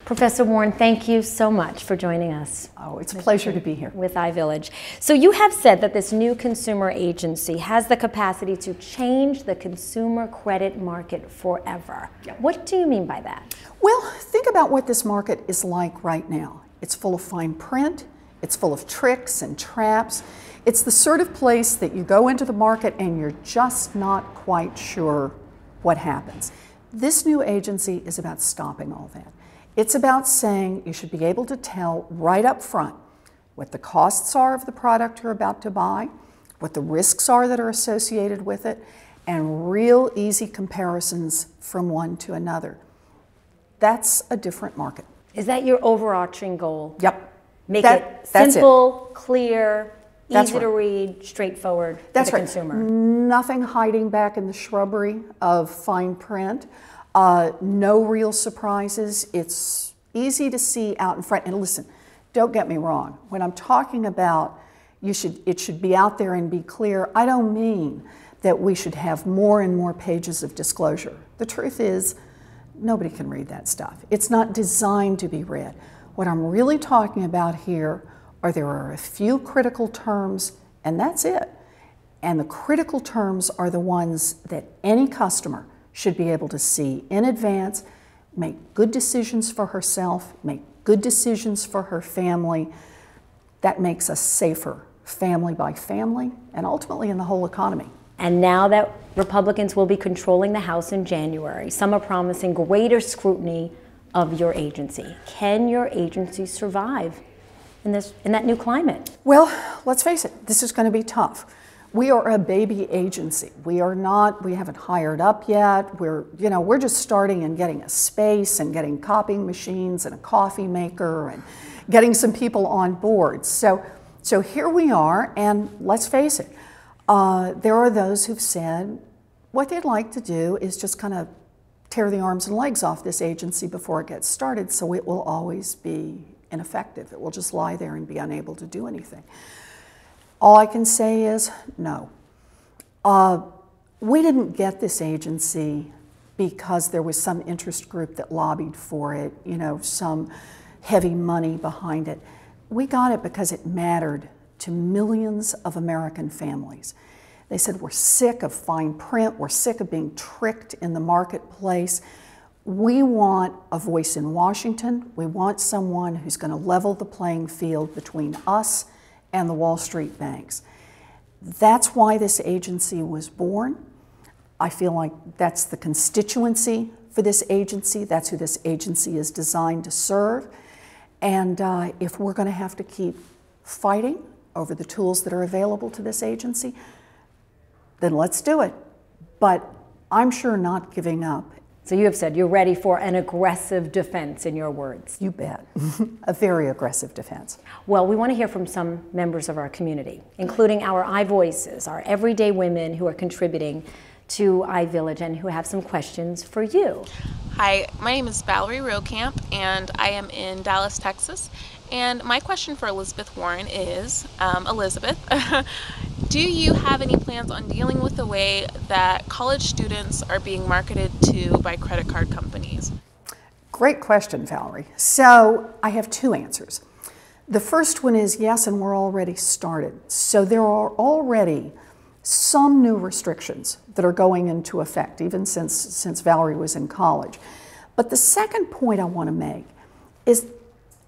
Professor Warren, thank you so much for joining us. Oh, it's a pleasure to be here. With iVillage. So you have said that this new consumer agency has the capacity to change the consumer credit market forever. Yep. What do you mean by that? Well, think about what this market is like right now. It's full of fine print, it's full of tricks and traps. It's the sort of place that you go into the market and you're just not quite sure what happens. This new agency is about stopping all that. It's about saying you should be able to tell right up front what the costs are of the product you're about to buy, what the risks are that are associated with it, and real easy comparisons from one to another. That's a different market. Is that your overarching goal? Yep. Make it simple, clear, easy to read, straightforward for the consumer. Nothing hiding back in the shrubbery of fine print. No real surprises. It's easy to see out in front. And listen, don't get me wrong. When I'm talking about it should be out there and be clear, I don't mean that we should have more and more pages of disclosure. The truth is, nobody can read that stuff. It's not designed to be read. What I'm really talking about here are there are a few critical terms, and that's it. And the critical terms are the ones that any customer should be able to see in advance, make good decisions for herself, make good decisions for her family. That makes us safer, family by family, and ultimately in the whole economy. And now that Republicans will be controlling the House in January, some are promising greater scrutiny of your agency. Can your agency survive in that new climate? Well, let's face it, this is going to be tough. We are a baby agency. We haven't hired up yet. We're just starting and getting a space and getting copying machines and a coffee maker and getting some people on board. So here we are, and let's face it, there are those who've said what they'd like to do is just kind of tear the arms and legs off this agency before it gets started, so it will always be ineffective. It will just lie there and be unable to do anything. All I can say is no. We didn't get this agency because there was some interest group that lobbied for it, some heavy money behind it. We got it because it mattered to millions of American families. They said, we're sick of fine print, we're sick of being tricked in the marketplace. We want a voice in Washington. We want someone who's going to level the playing field between us and the Wall Street banks. That's why this agency was born. I feel like that's the constituency for this agency. That's who this agency is designed to serve. And if we're going to have to keep fighting over the tools that are available to this agency, then let's do it. But I'm sure not giving up. So you have said you're ready for an aggressive defense, in your words. You bet. A very aggressive defense. Well, we want to hear from some members of our community, including our iVoices, our everyday women who are contributing to iVillage and who have some questions for you. Hi, my name is Valerie Rokamp, and I am in Dallas, Texas. And my question for Elizabeth Warren is, Elizabeth, do you have any plans on dealing with the way that college students are being marketed to by credit card companies? Great question, Valerie. So I have two answers. The first one is yes, and we're already started. So there are already some new restrictions that are going into effect, even since Valerie was in college. But the second point I want to make is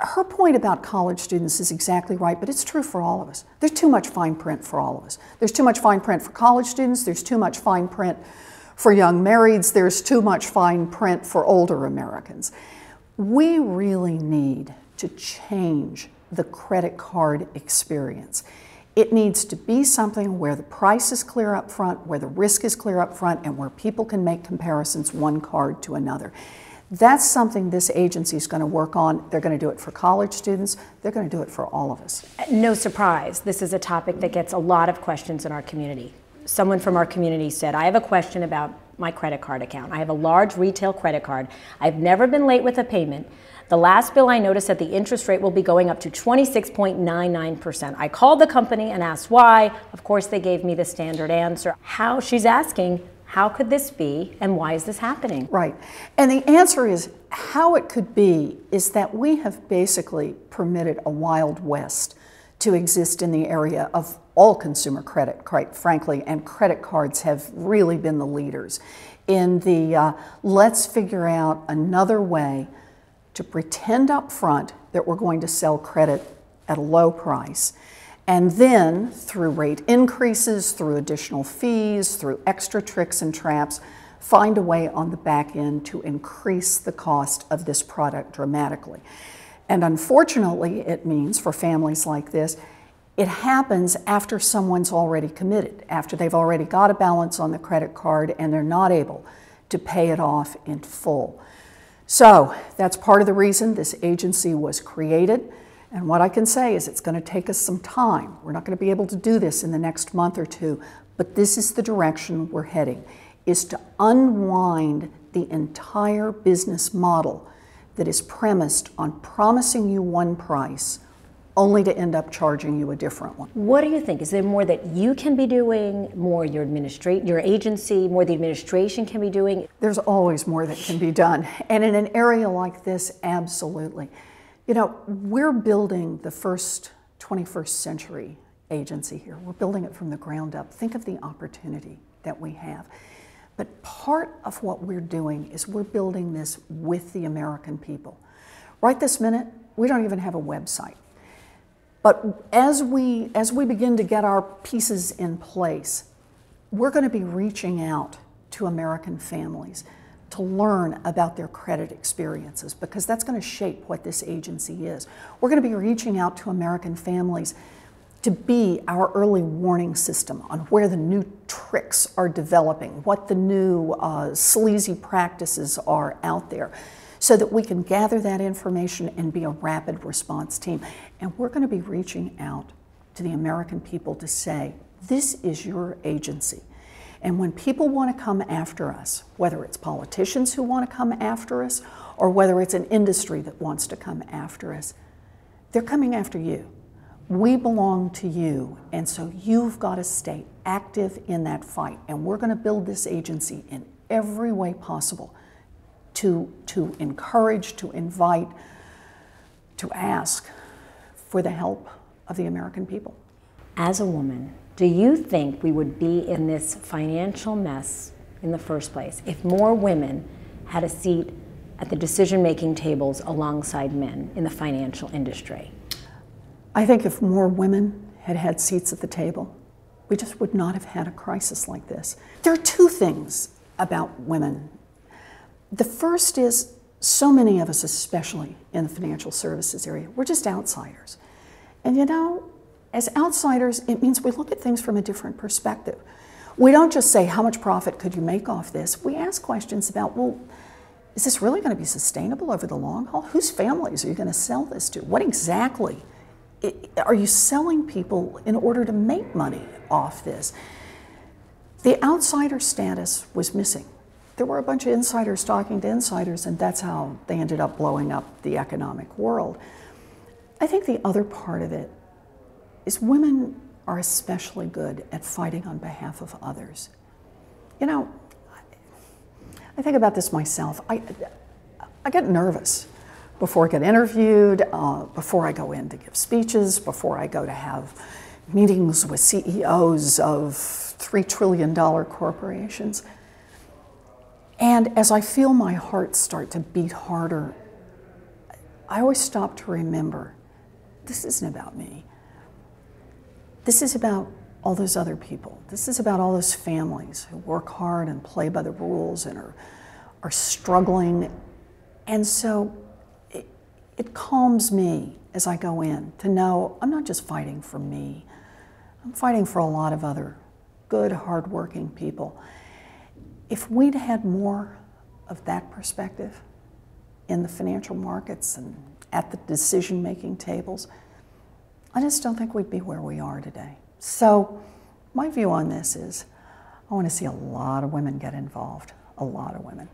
her point about college students is exactly right, but it's true for all of us. There's too much fine print for all of us. There's too much fine print for college students. There's too much fine print for young marrieds. There's too much fine print for older Americans. We really need to change the credit card experience. It needs to be something where the price is clear up front, where the risk is clear up front, and where people can make comparisons one card to another. That's something this agency is going to work on. They're going to do it for college students. They're going to do it for all of us. No surprise, this is a topic that gets a lot of questions in our community. Someone from our community said, I have a question about my credit card account. I have a large retail credit card. I've never been late with a payment. The last bill I noticed that the interest rate will be going up to 26.99%. I called the company and asked why. Of course, they gave me the standard answer. She's asking, How could this be, and why is this happening? Right. And the answer is, how it could be is that we have basically permitted a Wild West to exist in the area of all consumer credit, quite frankly, and credit cards have really been the leaders in the let's figure out another way to pretend up front that we're going to sell credit at a low price. And then, through rate increases, through additional fees, through extra tricks and traps, find a way on the back end to increase the cost of this product dramatically. And unfortunately, it means for families like this, it happens after someone's already committed, after they've already got a balance on the credit card and they're not able to pay it off in full. So that's part of the reason this agency was created. And what I can say is it's going to take us some time. We're not going to be able to do this in the next month or two, but this is the direction we're heading, is to unwind the entire business model that is premised on promising you one price only to end up charging you a different one. What do you think? Is there more that you can be doing, more your agency, more the administration can be doing? There's always more that can be done. And in an area like this, absolutely. You know, we're building the first 21st century agency here. We're building it from the ground up. Think of the opportunity that we have. But part of what we're doing is we're building this with the American people. Right this minute, we don't even have a website. But as we begin to get our pieces in place, we're going to be reaching out to American families to learn about their credit experiences, because that's going to shape what this agency is. We're going to be reaching out to American families to be our early warning system on where the new tricks are developing, what the new sleazy practices are out there, so that we can gather that information and be a rapid response team. And we're going to be reaching out to the American people to say, this is your agency. And when people want to come after us, whether it's politicians who want to come after us or whether it's an industry that wants to come after us, they're coming after you. We belong to you, and so you've got to stay active in that fight. And we're going to build this agency in every way possible to encourage, to invite, to ask for the help of the American people. As a woman, do you think we would be in this financial mess in the first place if more women had a seat at the decision-making tables alongside men in the financial industry? I think if more women had had seats at the table, we just would not have had a crisis like this. There are two things about women. The first is, so many of us, especially in the financial services area, we're just outsiders. And you know, as outsiders, it means we look at things from a different perspective. We don't just say, how much profit could you make off this? We ask questions about, well, is this really going to be sustainable over the long haul? Whose families are you going to sell this to? What exactly are you selling people in order to make money off this? The outsider status was missing. There were a bunch of insiders talking to insiders, and that's how they ended up blowing up the economic world. I think the other part of it is women are especially good at fighting on behalf of others. You know, I think about this myself. I get nervous before I get interviewed, before I go in to give speeches, before I go to have meetings with CEOs of $3 trillion corporations. And as I feel my heart start to beat harder, I always stop to remember, this isn't about me. This is about all those other people. This is about all those families who work hard and play by the rules and are struggling. And so it calms me as I go in to know I'm not just fighting for me. I'm fighting for a lot of other good, hardworking people. If we'd had more of that perspective in the financial markets and at the decision-making tables, I just don't think we'd be where we are today. So my view on this is I want to see a lot of women get involved, a lot of women.